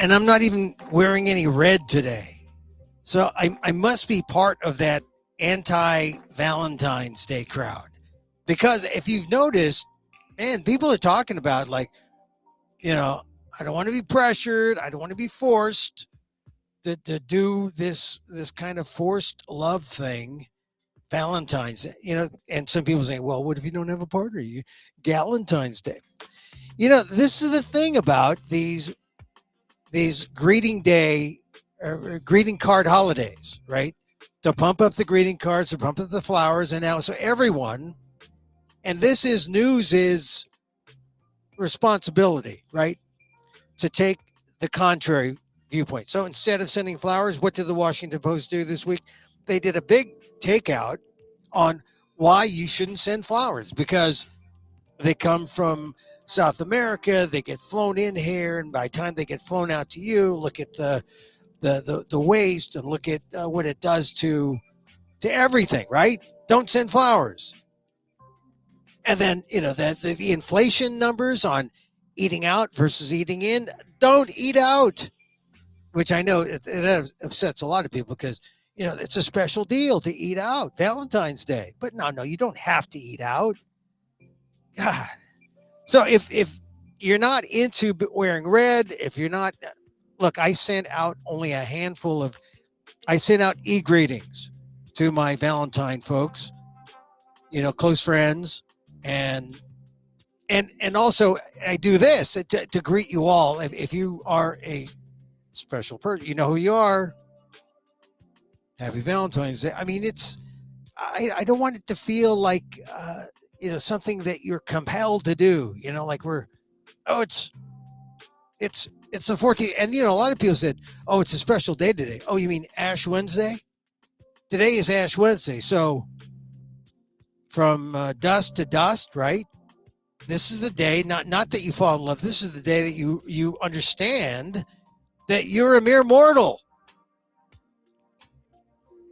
And I'm not even wearing any red today. So I must be part of that anti-Valentine's Day crowd. Because if you've noticed, man, people are talking about like, you know, I don't want to be pressured. I don't want to be forced to do this kind of forced love thing. Valentine's, and some people say, well, what if you don't have a partner? You Galentine's Day. This is the thing about these greeting day greeting card holidays, right? To pump up the greeting cards, to pump up the flowers, and now so everyone, and this is news is responsibility, right? To take the contrary viewpoint. So instead of sending flowers, what did the Washington Post do this week? They did a big takeout on why you shouldn't send flowers because they come from South America, they get flown in here, and by the time they get flown out to you, look at the waste and look at what it does to everything, right? Don't send flowers. And then, the inflation numbers on eating out versus eating in, don't eat out, which I know it upsets a lot of people because, it's a special deal to eat out, Valentine's Day. But no, you don't have to eat out. God. So if you're not into wearing red, if you're not, look, I sent out only a handful of, I sent out e-greetings to my Valentine folks, close friends, and also I do this to greet you all. If you are a special person, you know who you are. Happy Valentine's Day. I mean, I don't want it to feel like, something that you're compelled to do, like it's the 14th. And, a lot of people said, oh, it's a special day today. Oh, you mean Ash Wednesday? Today is Ash Wednesday. So from dusk to dust, right? This is the day, not that you fall in love. This is the day that you understand that you're a mere mortal.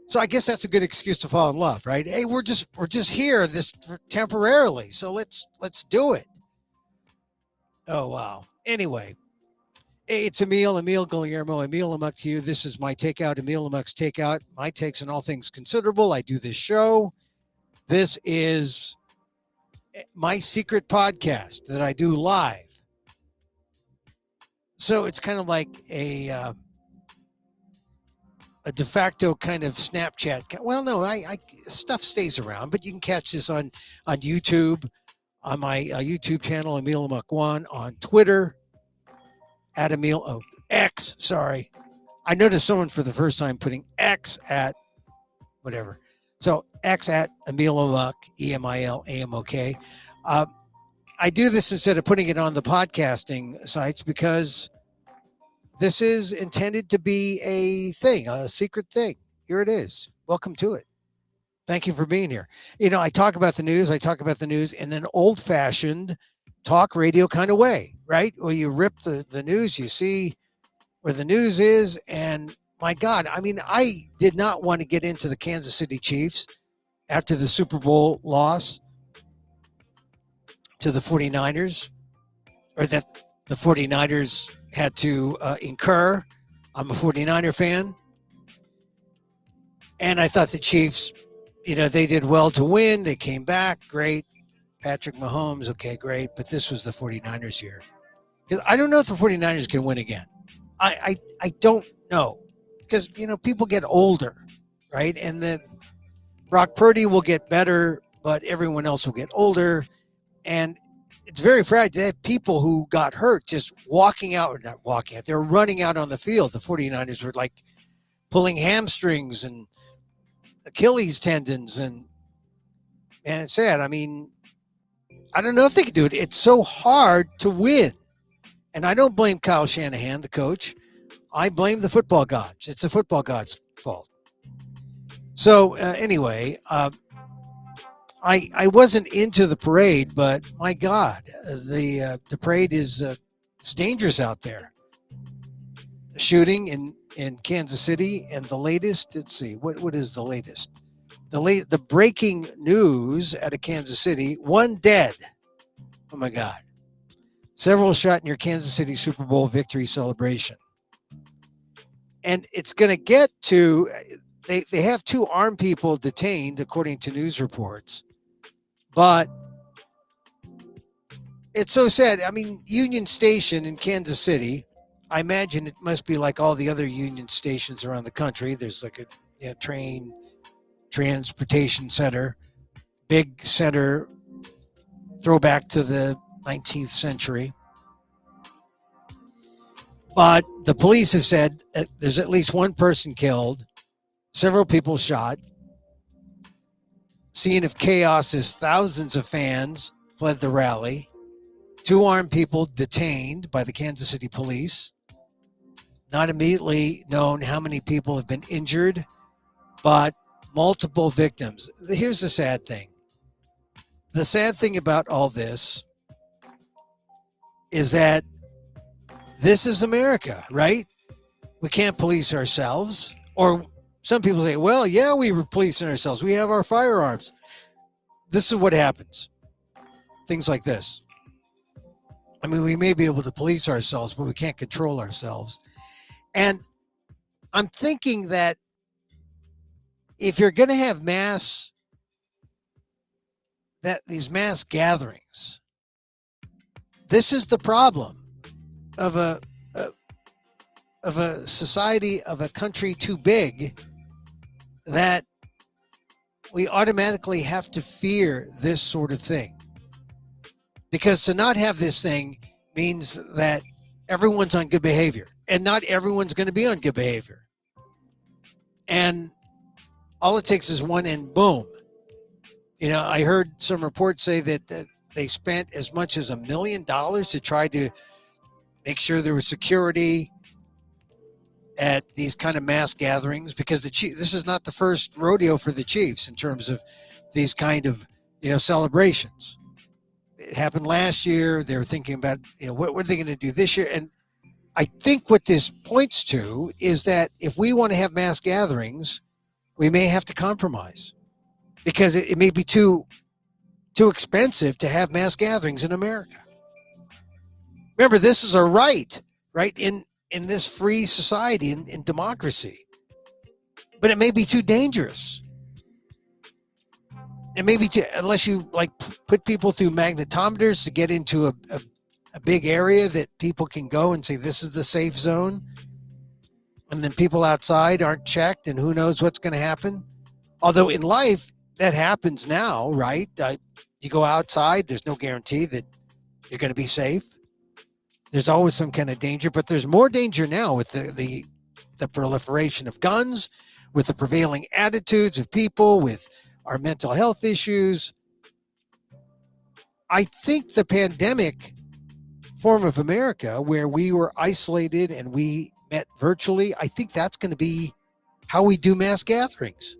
So I guess that's a good excuse to fall in love, right? Hey, we're just here this temporarily, so let's do it. Oh wow. Anyway, hey, it's Emil Guillermo, Emil Amok to you. This is my Takeout, Emil Amok's Takeout. My takes on all things considerable. I do this show. This is my secret podcast that I do live. So it's kind of like a de facto kind of Snapchat. Well, no, I stuff stays around, but you can catch this on YouTube, on my YouTube channel, Emil Amok 1, on Twitter, at X, sorry. I noticed someone for the first time putting X at whatever. So X at Emil Amok, EMILAMOK. I do this instead of putting it on the podcasting sites because this is intended to be a thing, a secret thing. Here it is. Welcome to it. Thank you for being here. I talk about the news. I talk about the news in an old-fashioned talk radio kind of way, right? Where you rip the news, you see where the news is. And my God, I mean, I did not want to get into the Kansas City Chiefs after the Super Bowl loss to the 49ers, or that the 49ers had to incur. I'm a 49er fan. And I thought the Chiefs, they did well to win. They came back. Great. Patrick Mahomes. Okay, great. But this was the 49ers here. Because I don't know if the 49ers can win again. I don't know. Because, people get older, right? And then Brock Purdy will get better, but everyone else will get older. And it's very fragile. They had people who got hurt just walking out, or not walking out. They were running out on the field. The 49ers were like pulling hamstrings and Achilles tendons. And it's sad. I mean, I don't know if they could do it. It's so hard to win. And I don't blame Kyle Shanahan, the coach. I blame the football gods. It's the football gods' fault. So anyway, I wasn't into the parade, but my God, the parade is it's dangerous out there. The shooting in Kansas City, and the latest. Let's see, what is the latest? The breaking news out of Kansas City: 1 dead. Oh my God, Several shot near Kansas City Super Bowl victory celebration. And it's going to get to, they have 2 armed people detained, according to news reports. But it's so sad. I mean, Union Station in Kansas City, I imagine it must be like all the other Union stations around the country. There's like a train transportation center, big center, throwback to the 19th century. But the police have said there's at least 1 person killed, several people shot. Scene of chaos as thousands of fans fled the rally. 2 armed people detained by the Kansas City police. Not immediately known how many people have been injured, but multiple victims. Here's the sad thing. The sad thing about all this is that this is America, right? We can't police ourselves. Or some people say, well, yeah, we were policing ourselves. We have our firearms. This is what happens. Things like this. I mean, we may be able to police ourselves, but we can't control ourselves. And I'm thinking that if you're going to have these mass gatherings, this is the problem of a society, of a country too big, that we automatically have to fear this sort of thing. Because to not have this thing means that everyone's on good behavior, and not everyone's going to be on good behavior. And all it takes is one, and boom. You know, I heard some reports say that they spent as much as $1 million to try to make sure there was security at these kind of mass gatherings, because this is not the first rodeo for the Chiefs in terms of these kind of, celebrations. It happened last year. They were thinking about, what are they going to do this year? And I think what this points to is that if we want to have mass gatherings, we may have to compromise, because it may be too expensive to have mass gatherings in America. Remember, this is a right in this free society, in democracy. But it may be too dangerous. It may be unless you put people through magnetometers to get into a big area that people can go and say, this is the safe zone. And then people outside aren't checked, and who knows what's going to happen. Although in life, that happens now, right? You go outside, there's no guarantee that you're going to be safe. There's always some kind of danger, but there's more danger now with the proliferation of guns, with the prevailing attitudes of people, with our mental health issues. I think the pandemic form of America, where we were isolated and we met virtually, I think that's going to be how we do mass gatherings.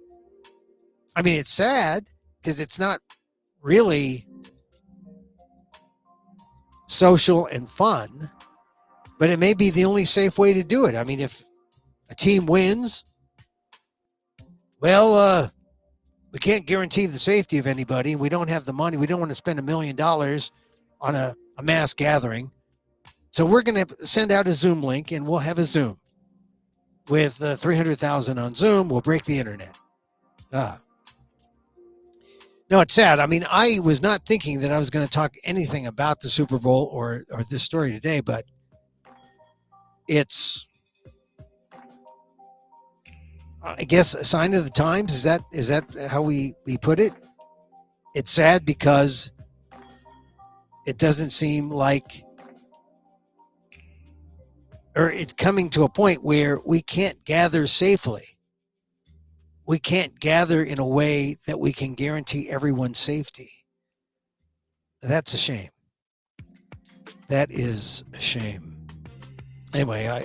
I mean, it's sad because it's not really social and fun, but it may be the only safe way to do it. I mean, if a team wins, well, we can't guarantee the safety of anybody. We don't have the money. We don't want to spend $1 million on a mass gathering. So we're going to send out a Zoom link, and we'll have a Zoom with 300,000 on Zoom. We'll break the internet. No, it's sad. I mean, I was not thinking that I was going to talk anything about the Super Bowl or this story today, but it's, I guess, a sign of the times. Is that how we put it? It's sad because it doesn't seem like, or it's coming to a point where we can't gather safely. We can't gather in a way that we can guarantee everyone's safety. That's a shame. That is a shame. Anyway,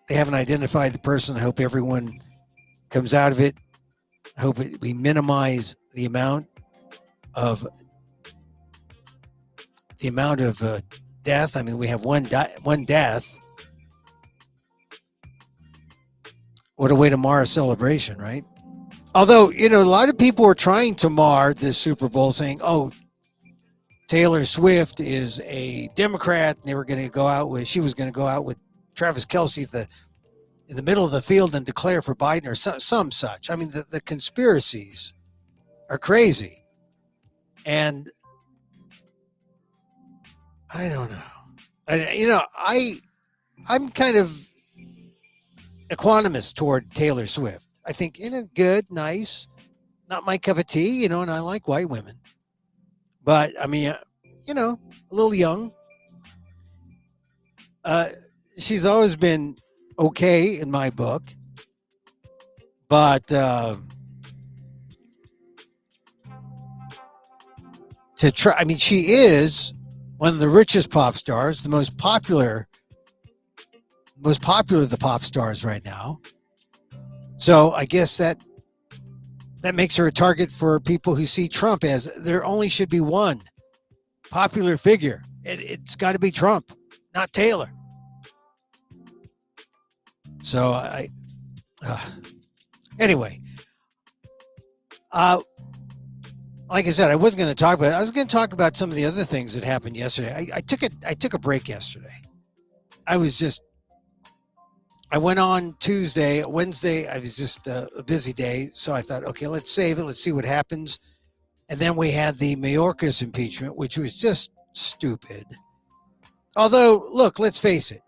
they haven't identified the person. I hope everyone comes out of it. I hope we minimize the amount of death. I mean, we have one death. What a way to mar a celebration, right? Although, a lot of people are trying to mar this Super Bowl, saying, oh, Taylor Swift is a Democrat, and she was going to go out with Travis Kelce in the middle of the field and declare for Biden or some such. I mean, the conspiracies are crazy. And I don't know. I'm kind of equanimous toward Taylor Swift. I think, good, nice, not my cup of tea, and I like white women. But, I mean, a little young. She's always been okay in my book. But she is one of the richest pop stars, the most popular of the pop stars right now. So I guess that makes her a target for people who see Trump as there only should be one popular figure. It's got to be Trump, not Taylor. So anyway, like I said, I wasn't going to talk about it. I was going to talk about some of the other things that happened yesterday. I took a break yesterday. I went on Tuesday. Wednesday, I was just a busy day. So I thought, okay, let's save it. Let's see what happens. And then we had the Mayorkas impeachment, which was just stupid. Although, look, let's face it.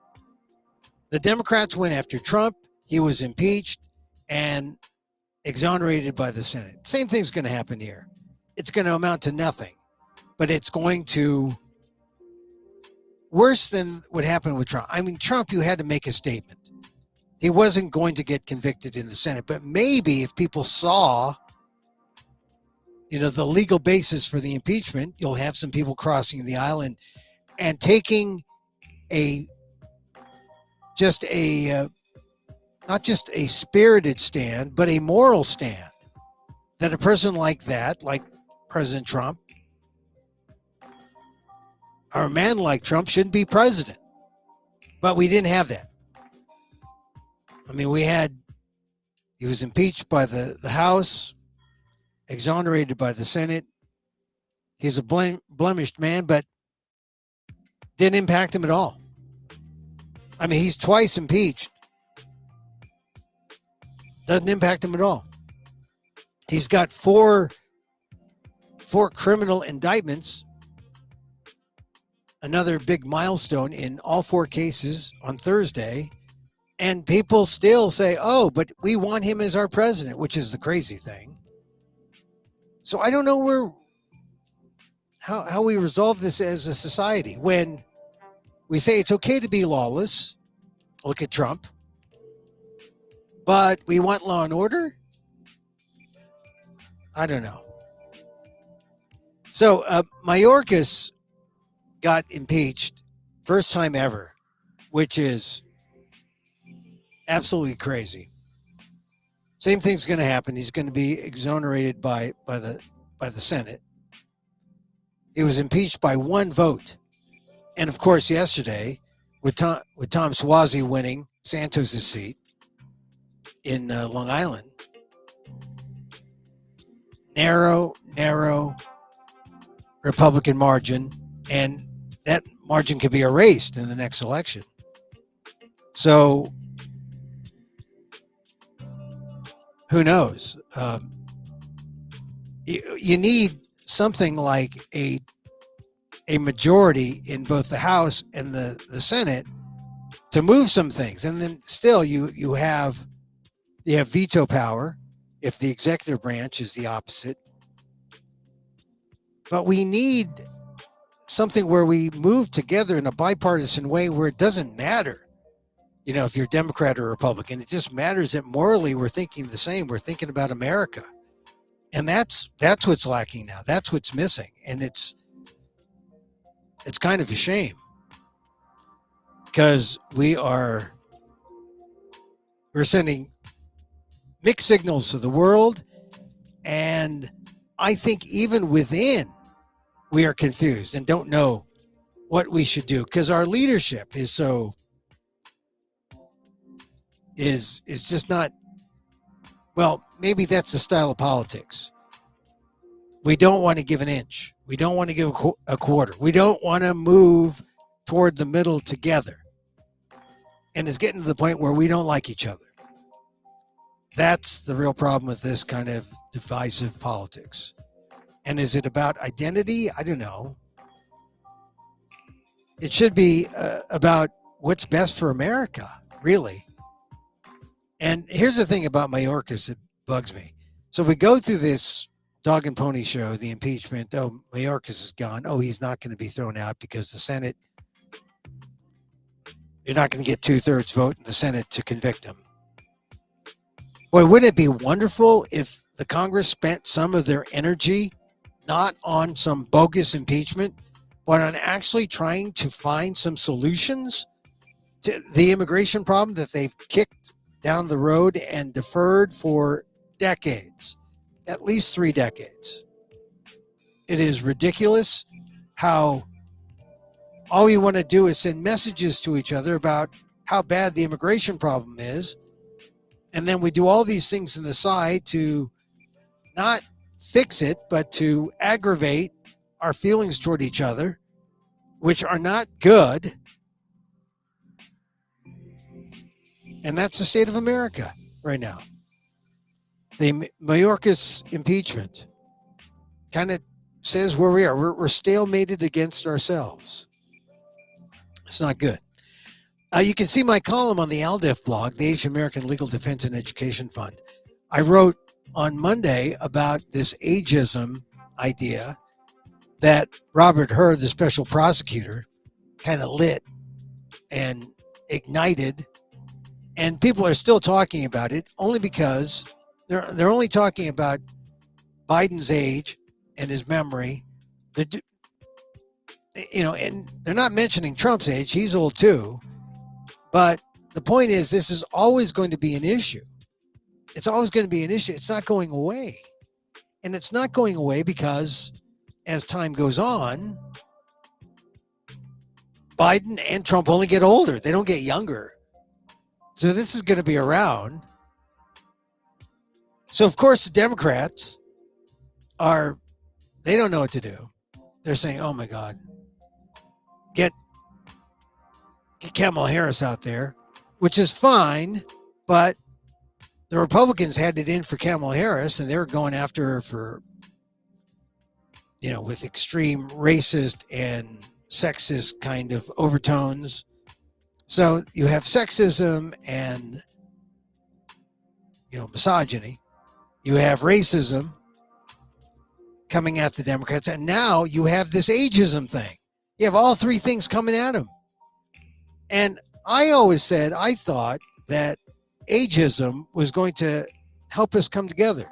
The Democrats went after Trump. He was impeached and exonerated by the Senate. Same thing's going to happen here. It's going to amount to nothing, but it's going to worse than what happened with Trump. I mean, Trump, you had to make a statement. He wasn't going to get convicted in the Senate, but maybe if people saw, the legal basis for the impeachment, you'll have some people crossing the aisle and taking not just a spirited stand, but a moral stand that a person like President Trump, or a man like Trump, shouldn't be president. But we didn't have that. I mean, he was impeached by the House, exonerated by the Senate. He's a blemished man, but didn't impact him at all. I mean, he's twice impeached. Doesn't impact him at all. He's got four criminal indictments. Another big milestone in all four cases on Thursday. And people still say, oh, but we want him as our president, which is the crazy thing. So I don't know how we resolve this as a society when we say it's okay to be lawless. Look at Trump. But we want law and order? I don't know. So Mayorkas got impeached, first time ever, which is absolutely crazy. Same thing's going to happen. He's going to be exonerated by the Senate. He was impeached by one vote. And of course, yesterday, with Tom Suozzi winning Santos' seat in Long Island, narrow Republican margin, and that margin could be erased in the next election. So who knows? You need something like a majority in both the House and the Senate to move some things, and then still you have veto power if the executive branch is the opposite. But we need something where we move together in a bipartisan way where it doesn't matter, if you're Democrat or Republican. It just matters that morally we're thinking the same. We're thinking about America. And that's what's lacking now. That's what's missing. And it's kind of a shame because we're sending mixed signals to the world. And I think even within, we are confused and don't know what we should do because our leadership is just not, well, maybe that's the style of politics. We don't want to give an inch. We don't want to give a quarter. We don't want to move toward the middle together. And it's getting to the point where we don't like each other. That's the real problem with this kind of divisive politics. And is it about identity? I don't know. It should be about what's best for America, really. And here's the thing about Mayorkas that bugs me. So we go through this dog and pony show, the impeachment. Oh, Mayorkas is gone. Oh, he's not going to be thrown out because the Senate, you're not going to get 2/3 vote in the Senate to convict him. Boy, wouldn't it be wonderful if the Congress spent some of their energy not on some bogus impeachment, but on actually trying to find some solutions to the immigration problem that they've kicked down the road and deferred for decades, at least 3 decades. It is ridiculous how all we want to do is send messages to each other about how bad the immigration problem is. And then we do all these things on the side to not fix it, but to aggravate our feelings toward each other, which are not good. And that's the state of America right now. The Mayorkas impeachment kind of says where we are. We're stalemated against ourselves. It's not good. You can see my column on the ALDEF blog, the Asian American Legal Defense and Education Fund. I wrote on Monday about this ageism idea that Robert Hur, the special prosecutor, kind of lit and ignited. And people are still talking about it only because they're only talking about Biden's age and his memory. And they're not mentioning Trump's age. He's old too. But the point is, this is always going to be an issue. It's always going to be an issue. It's not going away. And it's not going away because as time goes on, Biden and Trump only get older. They don't get younger. So this is going to be around. So, of course, the Democrats they don't know what to do. They're saying, oh, my God, get Kamala Harris out there, which is fine, but the Republicans had it in for Kamala Harris, and they were going after her for, with extreme racist and sexist kind of overtones. So you have sexism and, misogyny. You have racism coming at the Democrats, and now you have this ageism thing. You have all 3 things coming at them. And I always said, I thought that ageism was going to help us come together.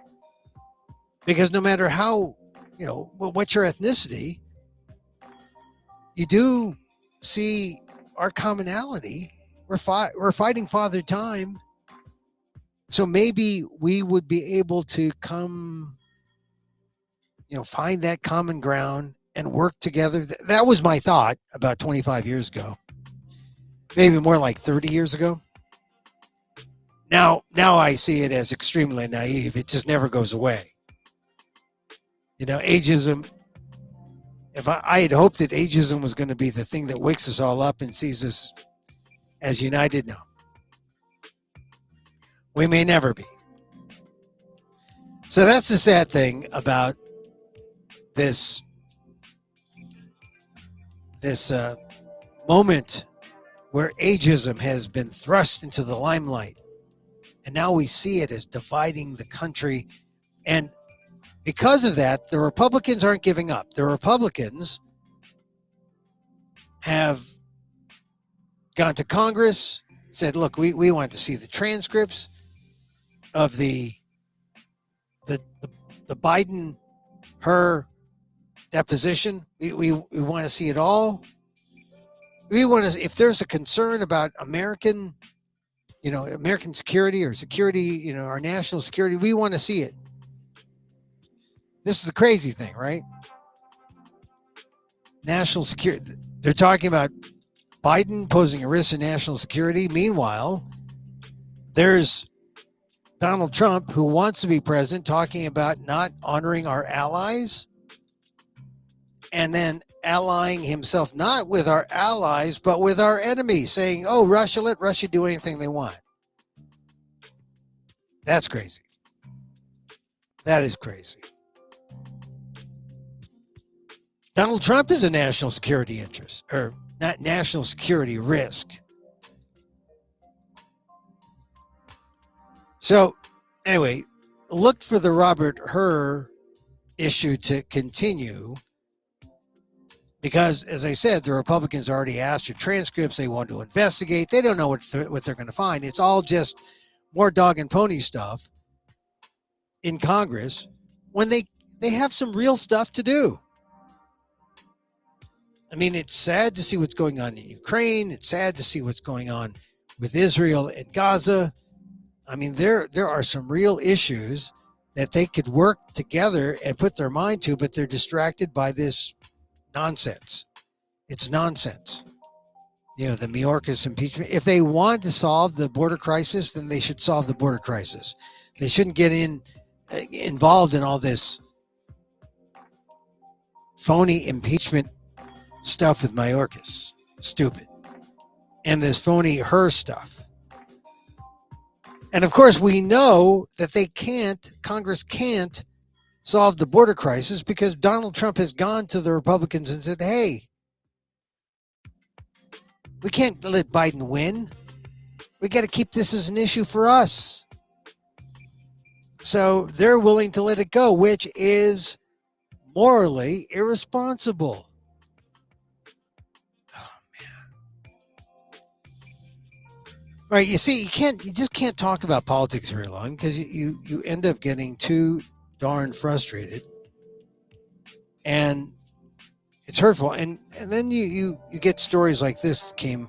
Because no matter how, what's your ethnicity, you do see our commonality. We're fighting Father Time. So maybe we would be able to come, find that common ground and work together. That was my thought about 25 years ago. Maybe more like 30 years ago. Now I see it as extremely naive. It just never goes away. Ageism. If I had hoped that ageism was going to be the thing that wakes us all up and sees us as united, no. We may never be. So that's the sad thing about this moment where ageism has been thrust into the limelight. And now we see it as dividing the country. And because of that, the Republicans aren't giving up. The Republicans have gone to Congress, said, look, we want to see the transcripts of the Biden, her deposition. We want to see it all. We want to, if there's a concern about American security or security, our national security, we want to see it. This is a crazy thing, right? National security. They're talking about Biden posing a risk to national security. Meanwhile, there's Donald Trump, who wants to be president, talking about not honoring our allies and then allying himself not with our allies, but with our enemies, saying, oh, Russia, let Russia do anything they want. That's crazy. That is crazy. Donald Trump is a national security interest, or not national security risk. So, anyway, look for the Robert Hur issue to continue because, as I said, the Republicans already asked for transcripts. They want to investigate. They don't know what they're going to find. It's all just more dog and pony stuff in Congress when they have some real stuff to do. I mean, it's sad to see what's going on in Ukraine. It's sad to see what's going on with Israel and Gaza. I mean, there are some real issues that they could work together and put their mind to, but they're distracted by this nonsense. It's nonsense. You know, the Mayorkas impeachment. If they want to solve the border crisis, then they should solve the border crisis. They shouldn't get involved in all this phony impeachment stuff with Mayorkas. Stupid. And this phony her stuff. And of course, we know that Congress can't solve the border crisis because Donald Trump has gone to the Republicans and said, hey, we can't let Biden win. We got to keep this as an issue for us. So they're willing to let it go, which is morally irresponsible. Right, you see, you just can't talk about politics very long because you end up getting too darn frustrated, and it's hurtful. And then you get stories like this came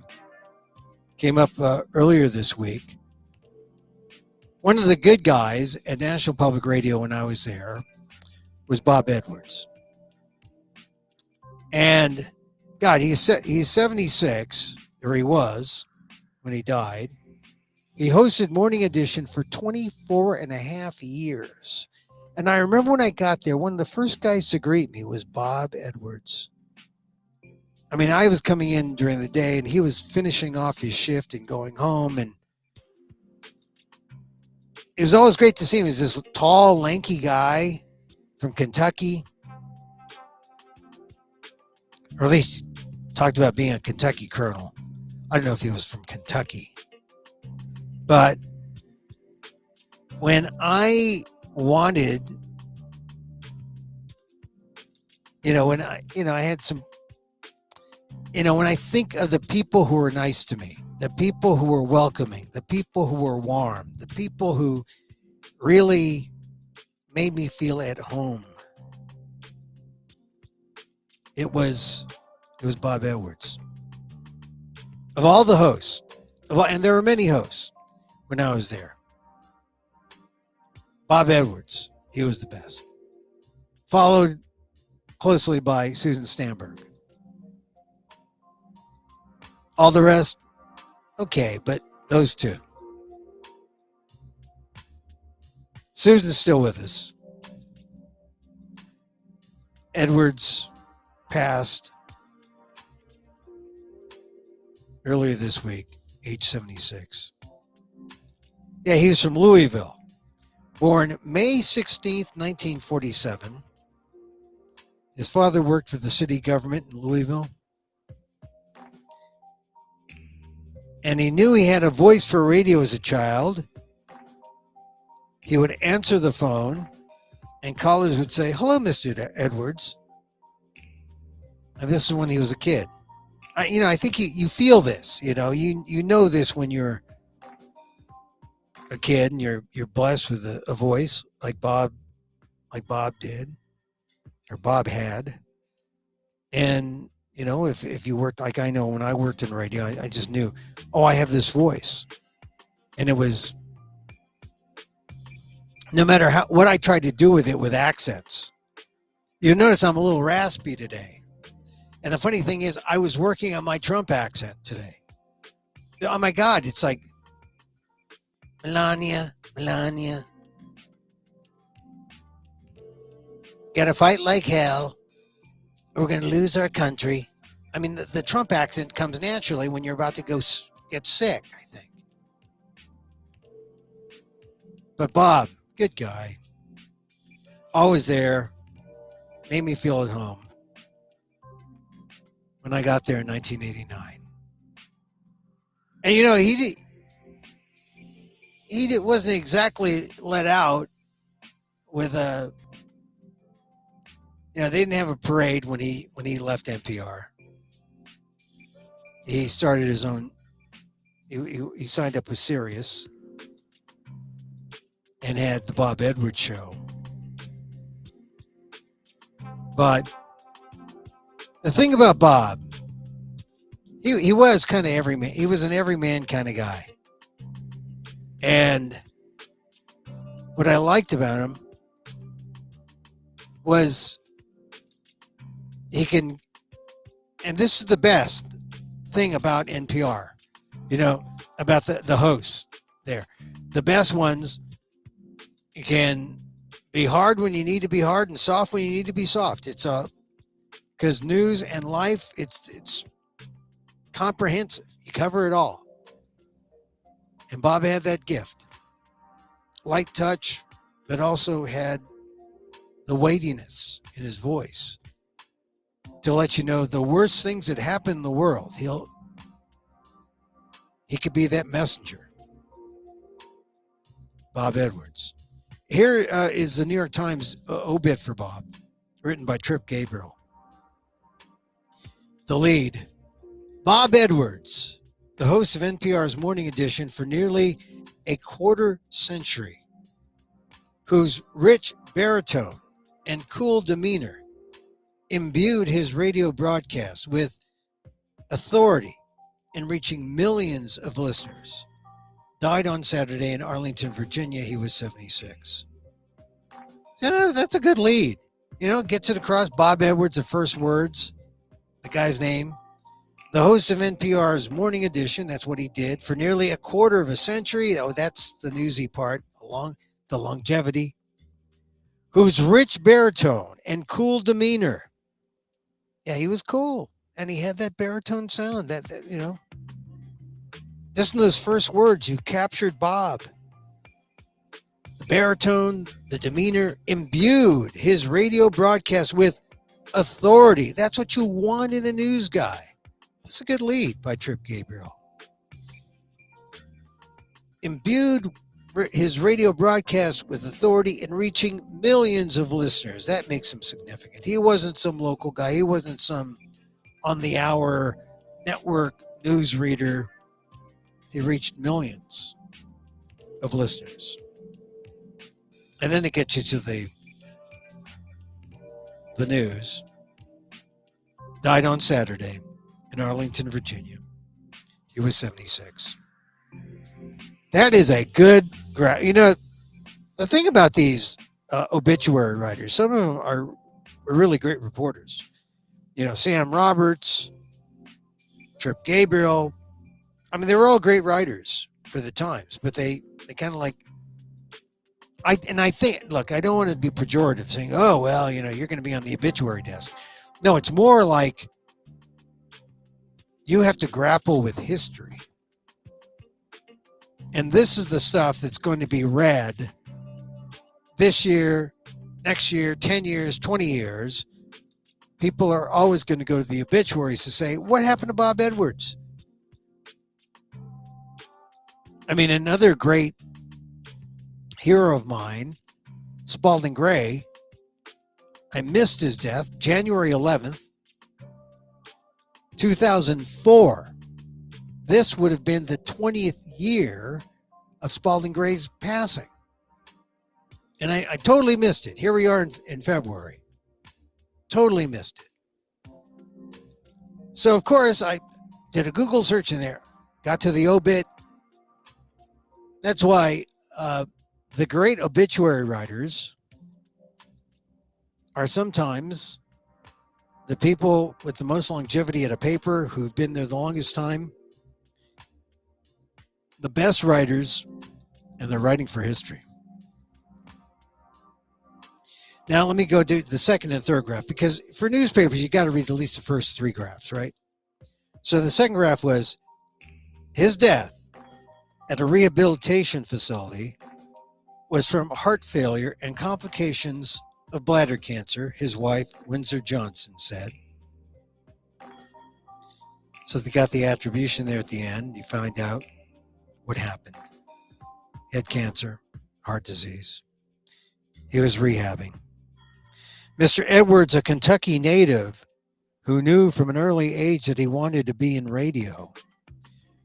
up earlier this week. One of the good guys at National Public Radio when I was there was Bob Edwards, and God, he's 76, or he was. When he died, he hosted Morning Edition for 24 and a half years. And I remember when I got there, one of the first guys to greet me was Bob Edwards. I mean, I was coming in during the day and he was finishing off his shift and going home. And it was always great to see him. He was this tall, lanky guy from Kentucky. Or at least talked about being a Kentucky colonel. I don't know if he was from Kentucky, but when I wanted, when I had some, when I think of the people who were nice to me, the people who were welcoming, the people who were warm, the people who really made me feel at home, it was Bob Edwards. Of all the hosts, and there were many hosts when I was there, Bob Edwards, he was the best. Followed closely by Susan Stamberg. All the rest, okay, but those two. Susan's still with us. Edwards passed earlier this week, age 76. Yeah, he was from Louisville. Born May 16th, 1947. His father worked for the city government in Louisville. And he knew he had a voice for radio as a child. He would answer the phone, and callers would say, hello, Mr. Edwards. And this is when he was a kid. I think you feel this, you know this when you're a kid and you're blessed with a voice like Bob did, or Bob had. And, if you worked, like I know when I worked in radio, I just knew, I have this voice. And it was, no matter what I tried to do with it with accents, you notice I'm a little raspy today. And the funny thing is, I was working on my Trump accent today. Oh my God, it's like Melania. Gotta fight like hell. We're going to lose our country. I mean, the Trump accent comes naturally when you're about to go get sick, I think. But Bob, good guy. Always there. Made me feel at home when I got there in 1989. And, he wasn't exactly let out with a... they didn't have a parade when he left NPR. He started his own. He signed up with Sirius and had the Bob Edwards show. But the thing about Bob, he was kind of everyman. He was an everyman kind of guy. And what I liked about him was he can, and this is the best thing about NPR, about the hosts there. The best ones, you can be hard when you need to be hard and soft when you need to be soft. It's because news and life, it's comprehensive. You cover it all. And Bob had that gift. Light touch, but also had the weightiness in his voice to let you know the worst things that happen in the world. He could be that messenger. Bob Edwards. Here is the New York Times obit for Bob, written by Trip Gabriel. The lead, Bob Edwards, the host of NPR's Morning Edition for nearly a quarter century, whose rich baritone and cool demeanor imbued his radio broadcast with authority in reaching millions of listeners, died on Saturday in Arlington, Virginia. He was 76. So that's a good lead. Gets it across. Bob Edwards, the first words, the guy's name. The host of NPR's Morning Edition, that's what he did for nearly a quarter of a century. Oh, that's the newsy part, along the longevity. Whose rich baritone and cool demeanor. Yeah, he was cool. And he had that baritone sound that just in those first words, you captured Bob. The baritone, the demeanor imbued his radio broadcast with authority. That's what you want in a news guy. That's a good lead by Trip Gabriel. Imbued his radio broadcast with authority in reaching millions of listeners. That makes him significant. He wasn't some local guy. He wasn't some on-the-hour network newsreader. He reached millions of listeners. And then it gets you to the news. Died on Saturday in Arlington, Virginia. He was 76. That is a good the thing about these obituary writers, some of them are really great reporters. Sam Roberts, Trip Gabriel. I mean, they were all great writers for the times, but they kind of like, I think, look, I don't want to be pejorative saying, oh, well, you're going to be on the obituary desk. No, it's more like you have to grapple with history. And this is the stuff that's going to be read this year, next year, 10 years, 20 years. People are always going to go to the obituaries to say, what happened to Bob Edwards? I mean, another great hero of mine, Spalding Gray, I missed his death, January 11th, 2004. This would have been the 20th year of Spalding Gray's passing. And I totally missed it. Here we are in February. Totally missed it. So, of course, I did a Google search in there, got to the obit. That's why the great obituary writers are sometimes the people with the most longevity at a paper who've been there the longest time. The best writers and they're writing for history. Now, let me go to the second and third graph, because for newspapers, you got to read at least the first three graphs, right? So the second graph was his death at a rehabilitation facility was from heart failure and complications of bladder cancer, his wife, Windsor Johnson, said. So they got the attribution there at the end. You find out what happened. He had cancer, heart disease. He was rehabbing. Mr. Edwards, a Kentucky native who knew from an early age that he wanted to be in radio,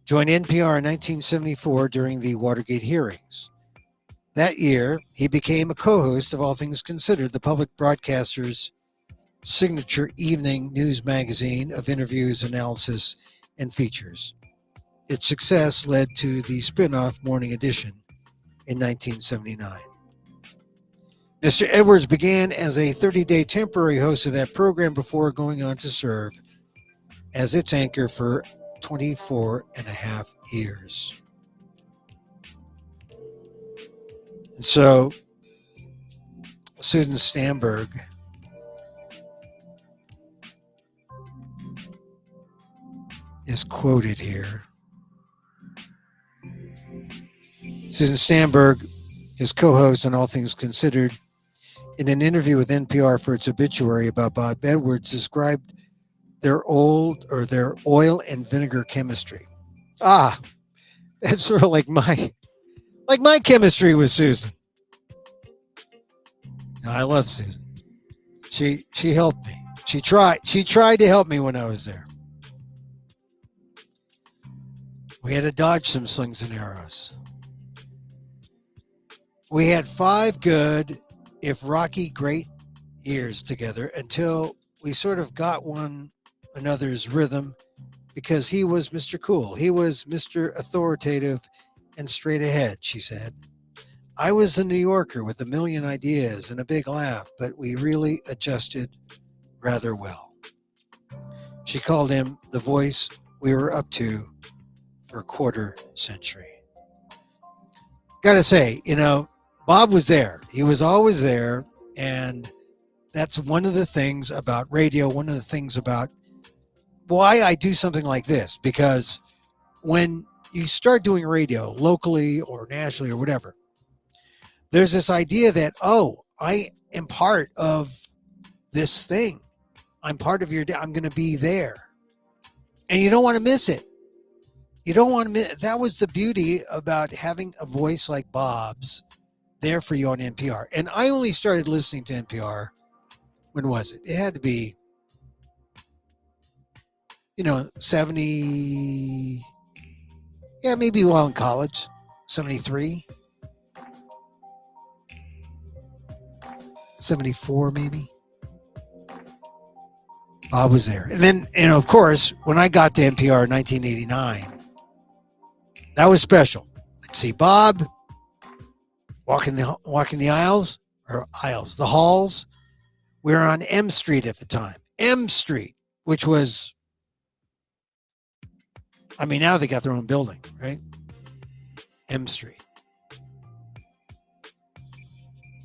joined NPR in 1974 during the Watergate hearings. That year, he became a co-host of All Things Considered, the public broadcaster's signature evening news magazine of interviews, analysis, and features. Its success led to the spin-off Morning Edition in 1979. Mr. Edwards began as a 30-day temporary host of that program before going on to serve as its anchor for 24 and a half years. And so, Susan Stamberg is quoted here. Susan Stamberg, his co-host on All Things Considered, in an interview with NPR for its obituary about Bob Edwards, described their oil and vinegar chemistry. That's sort of like my chemistry with Susan. Now, I love Susan. She helped me. She tried to help me when I was there. We had to dodge some slings and arrows. We had 5 good, if rocky, great years together until we sort of got one another's rhythm, because he was Mr. Cool. He was Mr. Authoritative and straight ahead, she said. I was the New Yorker with a million ideas and a big laugh, but we really adjusted rather well. She called him the voice we were up to for a quarter century. Gotta say, Bob was there. He was always there, and that's one of the things about radio, one of the things about why I do something like this, because when you start doing radio locally or nationally or whatever, there's this idea that, I am part of this thing. I'm part of your day. I'm going to be there. And you don't want to miss it. You don't want to miss. That was the beauty about having a voice like Bob's there for you on NPR. And I only started listening to NPR, when was it? It had to be, 70, maybe while in college, 73, 74 maybe. Bob was there. And then, of course, when I got to NPR in 1989, that was special. I'd see Bob walking the halls. We were on M Street at the time. M Street, which was, now they got their own building, right? M Street.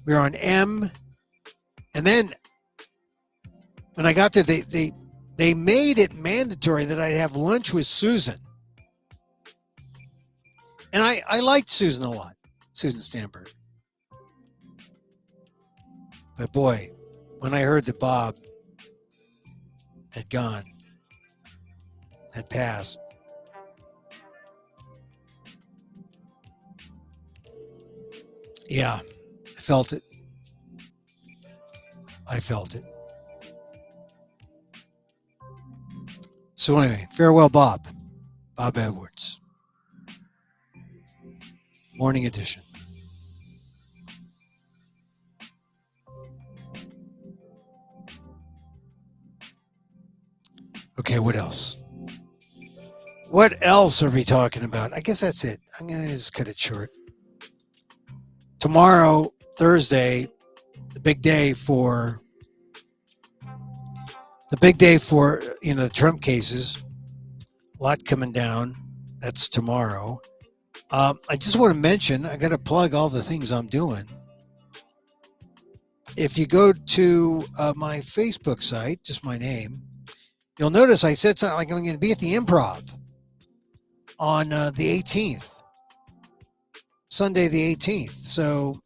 We were on M. And then when I got there, they made it mandatory that I'd have lunch with Susan. And I liked Susan a lot, Susan Stamberg. But boy, when I heard that Bob had passed, yeah, I felt it. So anyway, farewell, Bob Edwards. Morning Edition. Okay, what else? What else are we talking about? I guess that's it. I'm going to just cut it short. Tomorrow, Thursday, the big day for the Trump cases. A lot coming down. That's tomorrow. I just want to mention, I got to plug all the things I'm doing. If you go to my Facebook site, just my name, you'll notice I said something like I'm going to be at the Improv on the 18th, Sunday the 18th. So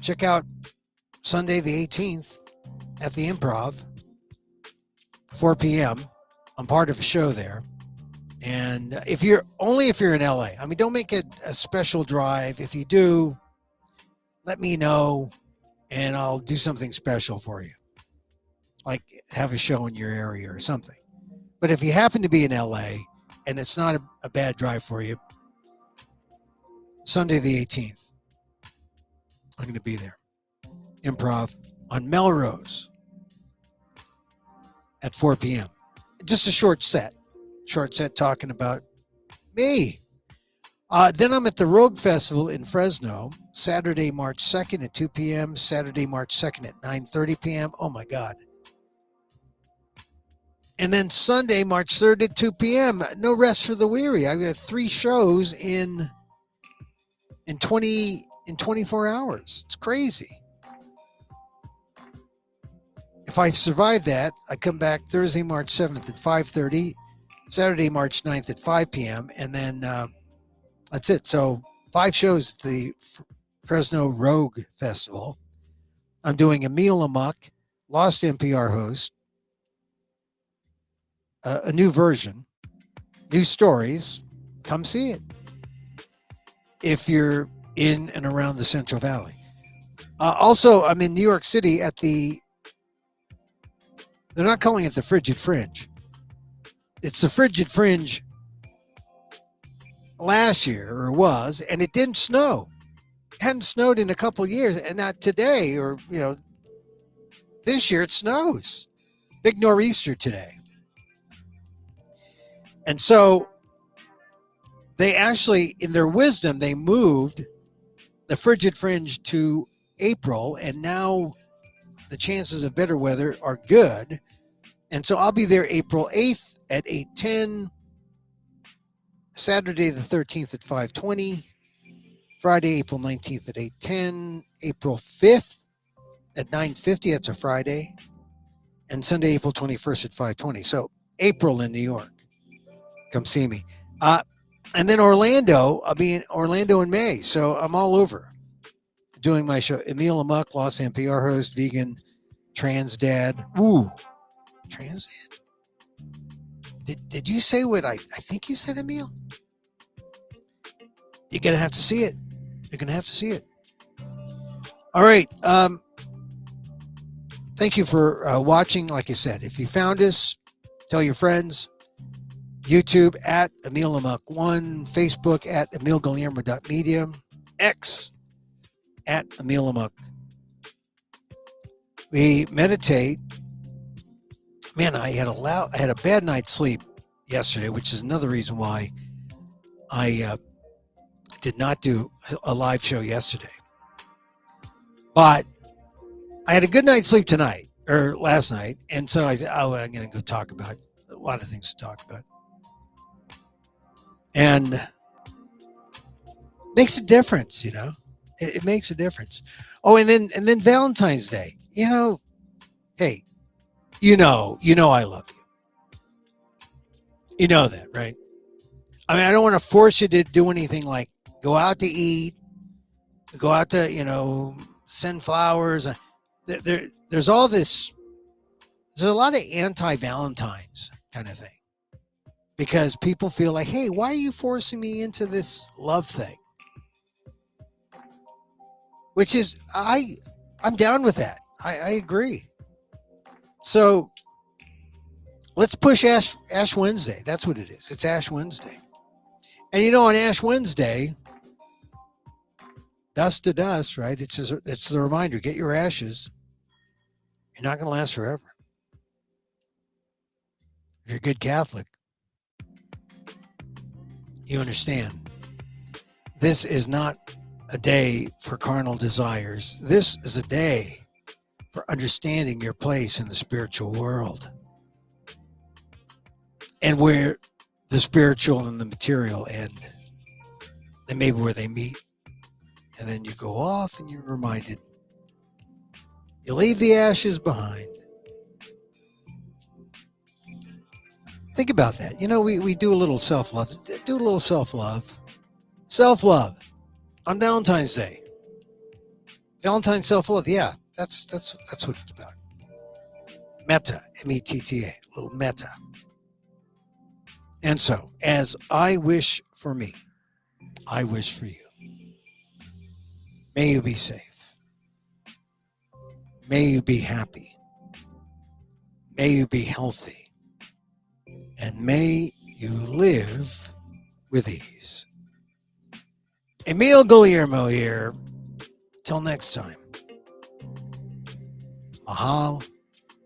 check out Sunday the 18th at the Improv, 4 p.m. I'm part of a show there. And if you're in LA, I mean, don't make it a special drive. If you do, let me know and I'll do something special for you, like have a show in your area or something. But if you happen to be in LA and it's not a bad drive for you, Sunday the 18th, I'm going to be there. Improv on Melrose at 4 p.m. Just a short set talking about me. Then I'm at the Rogue Festival in Fresno, Saturday, March 2nd at 2 p.m., Saturday, March 2nd at 9:30 p.m. Oh, my God. And then Sunday, March 3rd at 2 p.m., no rest for the weary. I've got 3 shows in 24 hours. It's crazy. If I survive that, I come back Thursday, March 7th at 5:30, Saturday, March 9th at 5 p.m., and then that's it. So 5 shows at the Fresno Rogue Festival. I'm doing Emil Amok, Lost NPR host, a new version, new stories. Come see it if you're in and around the Central Valley. Also, I'm in New York City at they're not calling it the Frigid Fringe. It's the Frigid Fringe last year, or was, and it didn't snow. It hadn't snowed in a couple of years, and not today, or, this year it snows. Big nor'easter today. And so they actually, in their wisdom, they moved the Frigid Fringe to April, and now the chances of better weather are good. And so I'll be there April 8th at 8:10, Saturday the 13th at 5:20, Friday, April 19th at 8:10, April 5th at 9:50, that's a Friday, and Sunday, April 21st at 5:20. So April in New York. Come see me. And then Orlando, I'll be in Orlando in May. So I'm all over doing my show. Emil Amok, Lost NPR host, vegan, trans dad. Ooh, trans dad? Did you say what I think you said, Emil? You're going to have to see it. You're going to have to see it. All right. Thank you for watching. Like I said, if you found us, tell your friends. YouTube at Emil Amok1, Facebook at emilguillermo.media, X at Emil Amok. We meditate. Man, I had a bad night's sleep yesterday, which is another reason why I did not do a live show yesterday. But I had a good night's sleep tonight, or last night, and so I said, I'm going to go talk about a lot of things to talk about. And makes a difference, It makes a difference. Oh, and then Valentine's Day. Hey, I love you. You know that, right? I mean, I don't want to force you to do anything like go out to eat, go out to, send flowers. There's all this. There's a lot of anti-Valentine's kind of thing. Because people feel like, hey, why are you forcing me into this love thing? Which is, I'm down with that. I agree. So let's push Ash Wednesday. That's what it is. It's Ash Wednesday. And on Ash Wednesday, dust to dust, right? It's the reminder, get your ashes. You're not going to last forever. If you're a good Catholic, you understand. This is not a day for carnal desires. This is a day for understanding your place in the spiritual world and where the spiritual and the material end. and maybe where they meet. And then you go off and you're reminded. You leave the ashes behind. Think about that. You know, we do a little self-love. Do a little self-love. Self-love on Valentine's Day. Valentine's self-love. Yeah, that's what it's about. Metta, M-E-T-T-A, a little metta. And so, as I wish for me, I wish for you. May you be safe. May you be happy. May you be healthy. And may you live with ease. Emil Guillermo here. Till next time. Mahal.